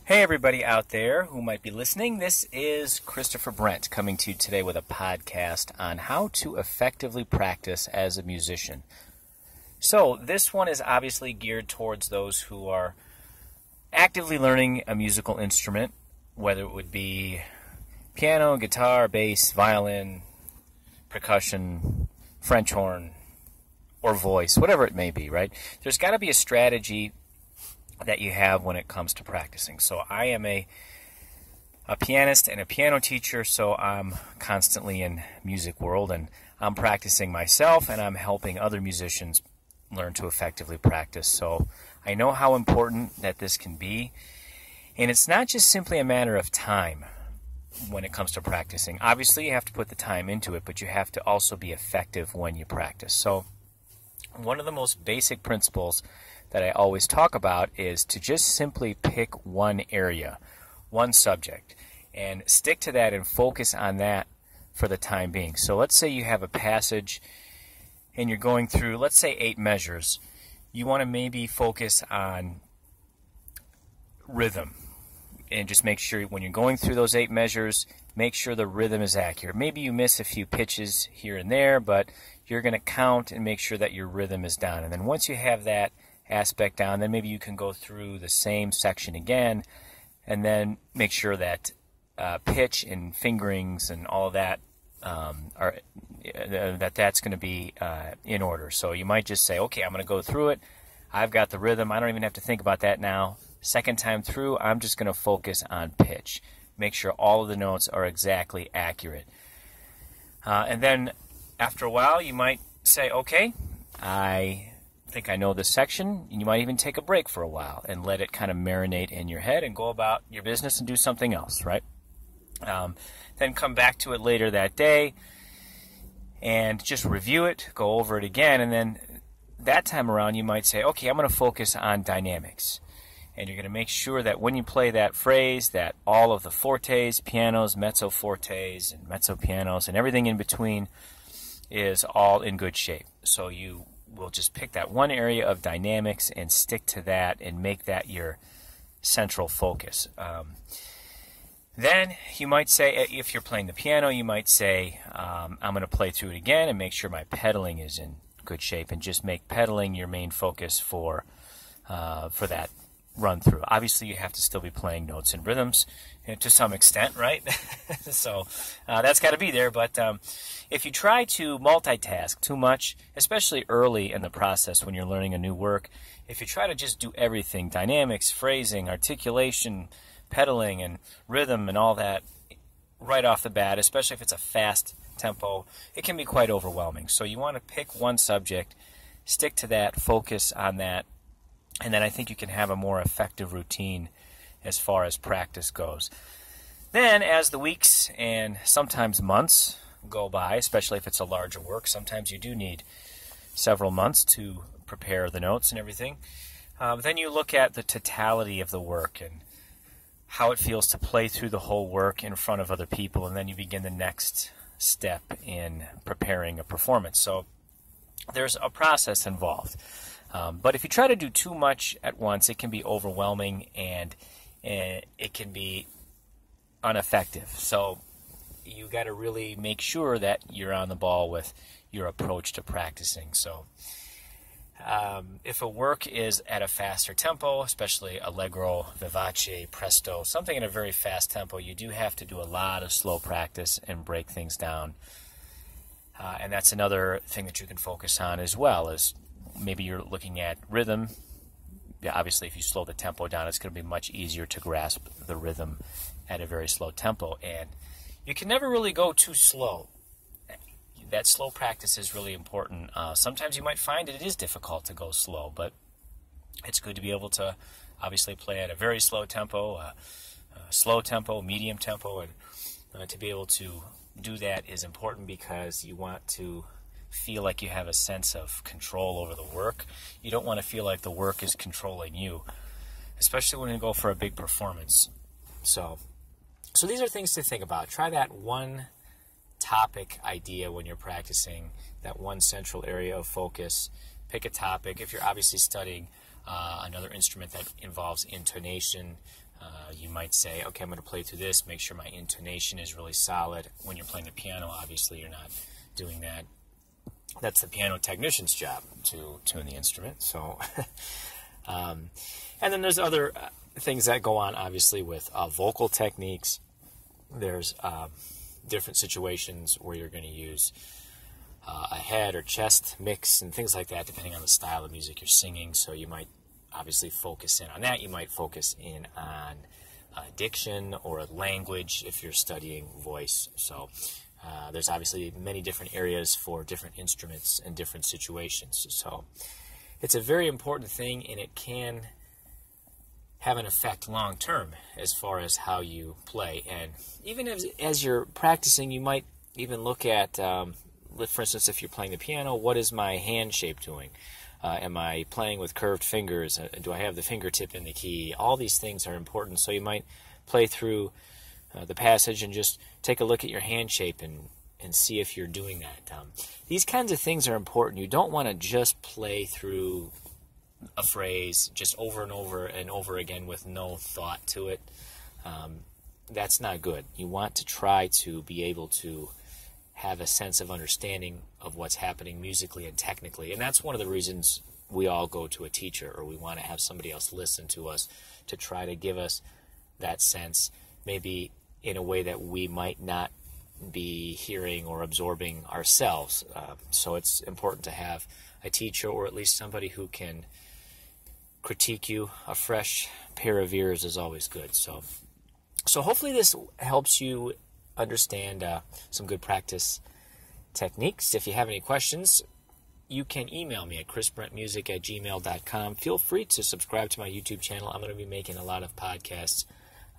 Hey everybody out there who might be listening, this is Christopher Brent coming to you today with a podcast on how to effectively practice as a musician. So this one is obviously geared towards those who are actively learning a musical instrument, whether it would be piano, guitar, bass, violin, percussion, French horn, or voice, whatever it may be, right? There's got to be a strategy that you have when it comes to practicing. So I am a pianist and a piano teacher, so I'm constantly in music world, and I'm practicing myself and I'm helping other musicians learn to effectively practice. So I know how important that this can be, and it's not just simply a matter of time when it comes to practicing. Obviously you have to put the time into it, but you have to also be effective when you practice. So one of the most basic principles that I always talk about is to just simply pick one area, one subject, and stick to that and focus on that for the time being. So let's say you have a passage and you're going through, let's say 8 measures. You want to maybe focus on rhythm and just make sure when you're going through those 8 measures, make sure the rhythm is accurate. Maybe you miss a few pitches here and there, but you're going to count and make sure that your rhythm is down. And then once you have that aspect down, then maybe you can go through the same section again and then make sure that pitch and fingerings and all of that that's going to be in order. So you might just say, okay, I'm going to go through it. I've got the rhythm. I don't even have to think about that now. Second time through, I'm just going to focus on pitch. Make sure all of the notes are exactly accurate. And then after a while, you might say, okay, I think I know this section. You might even take a break for a while and let it kind of marinate in your head and go about your business and do something else, right? Then come back to it later that day and just review it, go over it again, and then that time around you might say, okay, I'm going to focus on dynamics. And you're going to make sure that when you play that phrase, that all of the fortes, pianos, mezzo fortes, and mezzo pianos, and everything in between is all in good shape. So you will just pick that one area of dynamics and stick to that and make that your central focus. Then you might say, if you're playing the piano, you might say, I'm going to play through it again and make sure my pedaling is in good shape, and just make pedaling your main focus for that run through. Obviously you have to still be playing notes and rhythms to some extent, right? So that's got to be there, but if you try to multitask too much, especially early in the process when you're learning a new work, if you try to just do everything, dynamics, phrasing, articulation, pedaling, and rhythm and all that right off the bat, especially if it's a fast tempo, it can be quite overwhelming. So you want to pick one subject, stick to that, focus on that, and then I think you can have a more effective routine as far as practice goes. Then as the weeks and sometimes months go by, especially if it's a larger work, sometimes you do need several months to prepare the notes and everything. Then you look at the totality of the work and how it feels to play through the whole work in front of other people, and then you begin the next step in preparing a performance. So there's a process involved. But if you try to do too much at once, it can be overwhelming and it can be ineffective. So you got to really make sure that you're on the ball with your approach to practicing. So if a work is at a faster tempo, especially allegro, vivace, presto, something in a very fast tempo, you do have to do a lot of slow practice and break things down. And that's another thing that you can focus on as well, is maybe you're looking at rhythm. Yeah, obviously, if you slow the tempo down, it's going to be much easier to grasp the rhythm at a very slow tempo. And you can never really go too slow. That slow practice is really important. Sometimes you might find it is difficult to go slow, but it's good to be able to obviously play at a very slow tempo, medium tempo, and to be able to do that is important because you want to feel like you have a sense of control over the work. You don't want to feel like the work is controlling you, especially when you go for a big performance. So these are things to think about. Try that one topic idea when you're practicing, that one central area of focus. Pick a topic. If you're obviously studying another instrument that involves intonation, You might say, okay, I'm going to play through this, make sure my intonation is really solid. When you're playing the piano, obviously you're not doing that. That's the piano technician's job, to tune the instrument. So, and then there's other things that go on, obviously, with vocal techniques. There's different situations where you're going to use a head or chest mix and things like that, depending on the style of music you're singing. So you might obviously focus in on that. You might focus in on diction or language if you're studying voice. So there's obviously many different areas for different instruments and different situations. So it's a very important thing, and it can have an effect long term as far as how you play. And even as you're practicing, you might even look at, for instance, if you're playing the piano, what is my hand shape doing? Am I playing with curved fingers? Do I have the fingertip in the key? All these things are important. So you might play through the passage and just take a look at your hand shape and see if you're doing that. These kinds of things are important. You don't want to just play through a phrase just over and over again with no thought to it. That's not good. You want to try to be able to have a sense of understanding of what's happening musically and technically. And that's one of the reasons we all go to a teacher, or we want to have somebody else listen to us to try to give us that sense, maybe in a way that we might not be hearing or absorbing ourselves. So it's important to have a teacher, or at least somebody who can critique you. A fresh pair of ears is always good. So hopefully this helps you understand some good practice techniques. If you have any questions, you can email me at chrisbrentmusic@gmail.com. Feel free to subscribe to my YouTube channel. I'm going to be making a lot of podcasts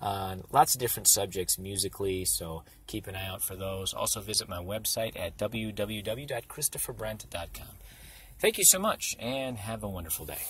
on lots of different subjects musically, so keep an eye out for those. Also visit my website at www.christopherbrent.com. Thank you so much, and have a wonderful day.